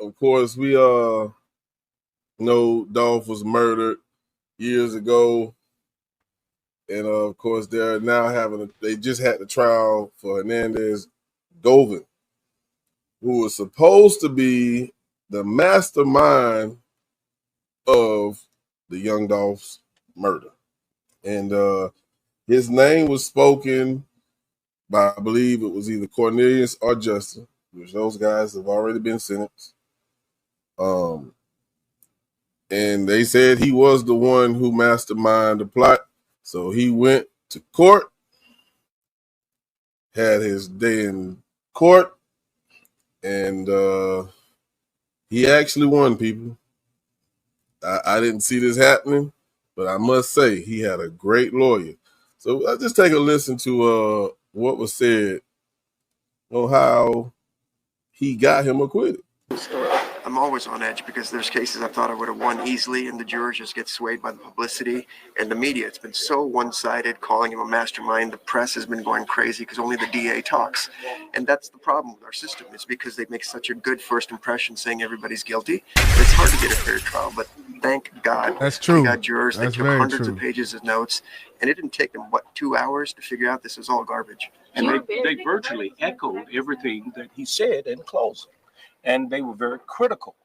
of course, we know Dolph was murdered years ago. And of course, they're now they just had the trial for Hernandez Govan, who was supposed to be the mastermind of the Young Dolph's murder. And his name was spoken by, I believe it was either Cornelius or Justin, which those guys have already been sentenced. And they said he was the one who masterminded the plot. So he went to court, had his day in court, and he actually won, people. I didn't see this happening, but I must say he had a great lawyer. So let's just take a listen to what was said on how he got him acquitted. I'm always on edge because there's cases I thought I would have won easily, and the jurors just get swayed by the publicity and the media. It's been so one-sided, calling him a mastermind. The press has been going crazy because only the DA talks. And that's the problem with our system. It's because they make such a good first impression saying everybody's guilty. It's hard to get a fair trial, but thank God that's true. We got jurors that took hundreds of pages of notes, and it didn't take them, 2 hours to figure out this was all garbage. And they virtually echoed everything that he said in closing. And they were very critical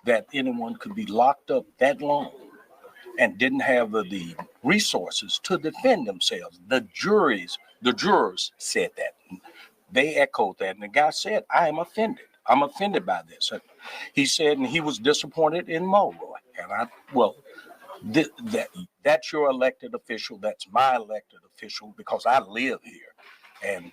that anyone could be locked up that long and didn't have the resources to defend themselves. The jurors said that. They echoed that. And the guy said, I am offended. I'm offended by this. And he said, and he was disappointed in Mulroy. And that's your elected official. That's my elected official because I live here. And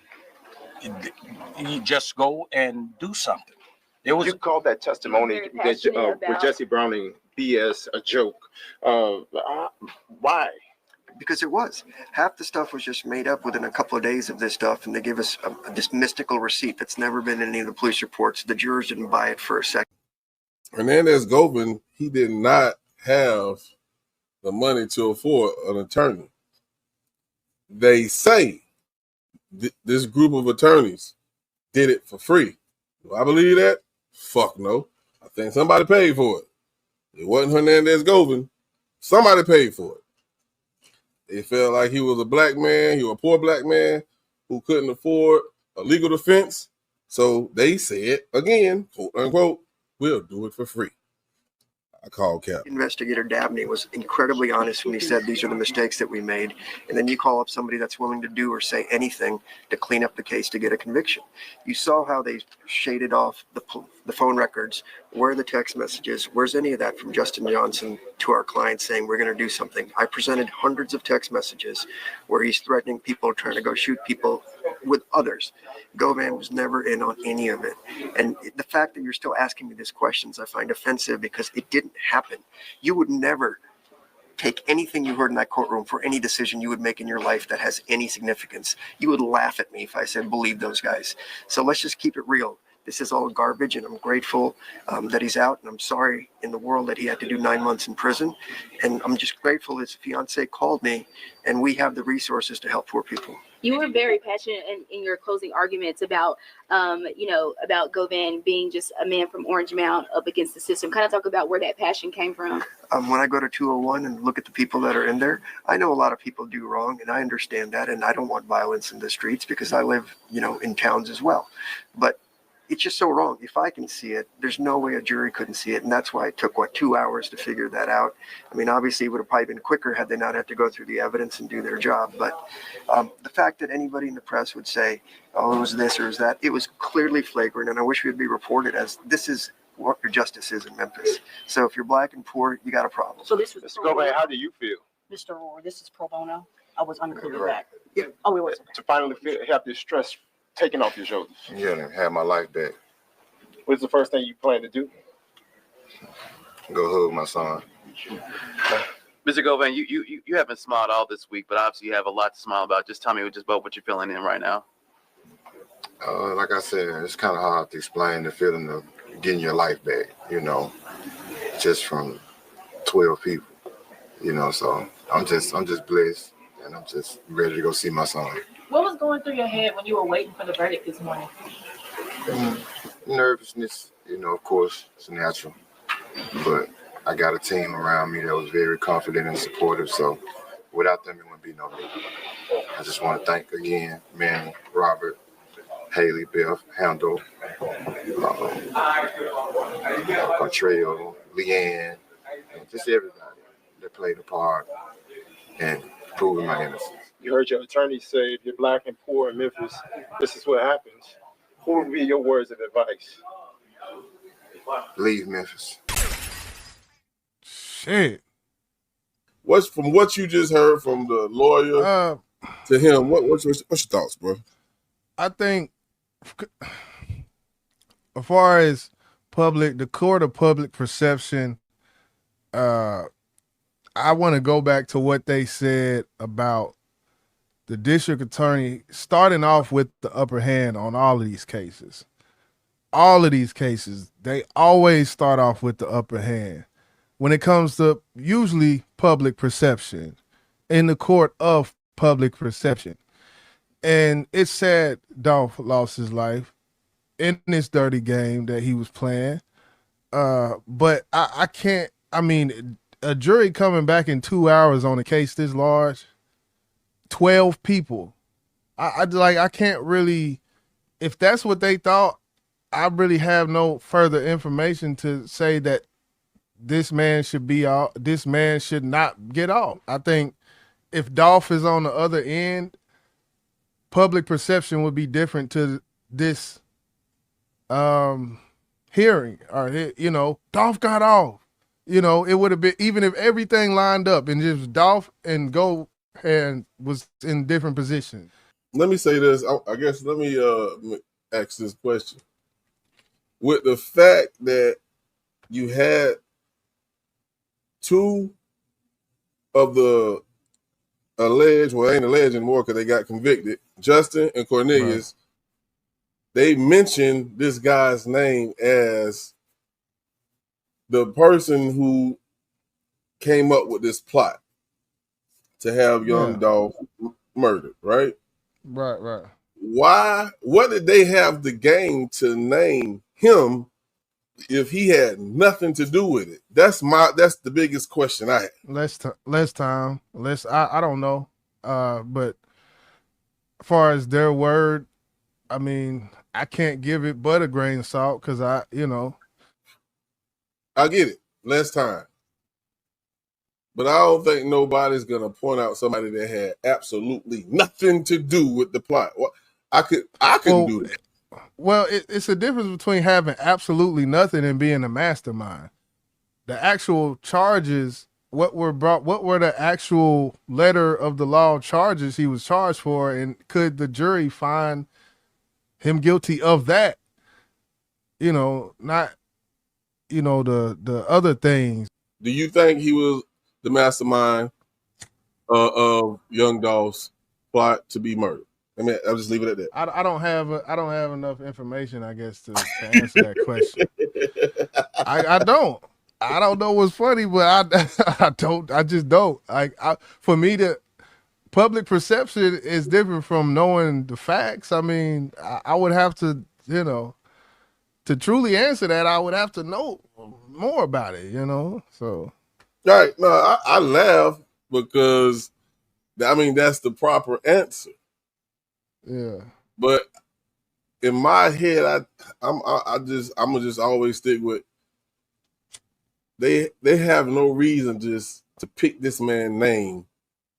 you just go and do something. You called that testimony that with Jesse Browning BS a joke. Why? Because it was. Half the stuff was just made up within a couple of days of this stuff, and they give us this mystical receipt that's never been in any of the police reports. The jurors didn't buy it for a second. Hernandez Govan, he did not have the money to afford an attorney. They say this group of attorneys did it for free. Do I believe that? Fuck no. I think somebody paid for it. It wasn't Hernandez Govan. Somebody paid for it. They felt like he was a black man, he was a poor black man who couldn't afford a legal defense. So they said, again, quote unquote, we'll do it for free. I called Cap. Investigator Dabney was incredibly honest when he said these are the mistakes that we made. And then you call up somebody that's willing to do or say anything to clean up the case to get a conviction. You saw how they shaded off the phone records. Where are the text messages? Where's any of that from Justin Johnson to our client saying we're going to do something? I presented hundreds of text messages where he's threatening people, trying to go shoot people with others. Govan was never in on any of it. And the fact that you're still asking me these questions, I find offensive because it didn't happen. You would never take anything you heard in that courtroom for any decision you would make in your life that has any significance. You would laugh at me if I said, believe those guys. So let's just keep it real. This is all garbage, and I'm grateful that he's out, and I'm sorry in the world that he had to do 9 months in prison. And I'm just grateful his fiance called me, and we have the resources to help poor people. You were very passionate in your closing arguments about, about Govan being just a man from Orange Mound up against the system. Kind of talk about where that passion came from. When I go to 201 and look at the people that are in there, I know a lot of people do wrong, and I understand that, and I don't want violence in the streets because I live, in towns as well. But it's just so wrong. If I can see it, there's no way a jury couldn't see it. And that's why it took, 2 hours to figure that out. I mean, obviously it would have probably been quicker had they not had to go through the evidence and do their job. But the fact that anybody in the press would say, oh, it was this or it was that, it was clearly flagrant. And I wish we would be reported as this is what your justice is in Memphis. So if you're black and poor, you got a problem. So this was Mr. Govan, how do you feel? Mr. Rohr, this is pro bono. I was unclear with that. Yeah. Oh, it was. To finally have this stress taken off your shoulders. Yeah, and have my life back. What's the first thing you plan to do? Go hug my son. Mr. Govan, you haven't smiled all this week, but obviously you have a lot to smile about. Just tell me just about what you're feeling in right now. Like I said, it's kind of hard to explain the feeling of getting your life back, just from 12 people, so I'm just blessed, and I'm just ready to go see my son. What was going through your head when you were waiting for the verdict this morning? nervousness, of course, it's natural. But I got a team around me that was very confident and supportive. So without them, it wouldn't be no me. I just want to thank again, Manny, Robert, Haley, Beth, Handel, Contrell, Leanne, and just everybody that played a part in proving my innocence. You heard your attorney say if you're black and poor in Memphis, this is what happens. What would be your words of advice? Leave Memphis. Shit. From what you just heard from the lawyer to him, what's your thoughts, bro? I think as far as the court of public perception, I want to go back to what they said about the district attorney starting off with the upper hand on all of these cases. All of these cases, they always start off with the upper hand when it comes to usually public perception, in the court of public perception. And it's sad Dolph lost his life in this dirty game that he was playing. But I can't, a jury coming back in 2 hours on a case this large, 12 people. I can't really, if that's what they thought, I really have no further information to say that this man should be out. This man should not get off. I think if Dolph is on the other end, public perception would be different to this hearing. Or Dolph got off. It would have been, even if everything lined up and just Dolph and Govan was in different positions. Let me say this. I guess let me ask this question. With the fact that you had two of the alleged, well, ain't alleged anymore because they got convicted, Justin and Cornelius, they mentioned this guy's name as the person who came up with this plot to have Young Dolph murdered, right? Right. What did they have to gain to name him if he had nothing to do with it? That's the biggest question I have. Less time. I don't know. But as far as their word, I can't give it but a grain of salt because I get it. Less time. But I don't think nobody's going to point out somebody that had absolutely nothing to do with the plot. Well, I couldn't do that. Well, it's a difference between having absolutely nothing and being a mastermind. The actual charges, what were the actual letter of the law charges he was charged for, and could the jury find him guilty of that? Not the other things. Do you think he was the mastermind of Young Dolph's plot to be murdered? I'll just leave it at that. I don't have enough information, I guess, to answer that question. I don't. I don't know what's funny, but I just don't. For me, the public perception is different from knowing the facts. I would have to, to truly answer that, I would have to know more about it, So. Right. No, I laugh because, that's the proper answer. Yeah. But in my head, I'm gonna just always stick with they have no reason just to pick this man's name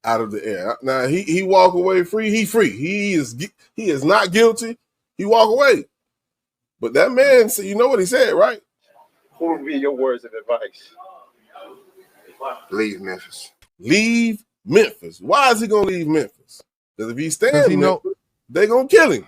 out of the air. Now he walk away free. He free. He is not guilty. He walk away. But that man, you know what he said, right? What would be your words of advice? Leave Memphis. Leave Memphis. Why is he gonna leave Memphis? Because if he stays in Memphis, they gonna kill him.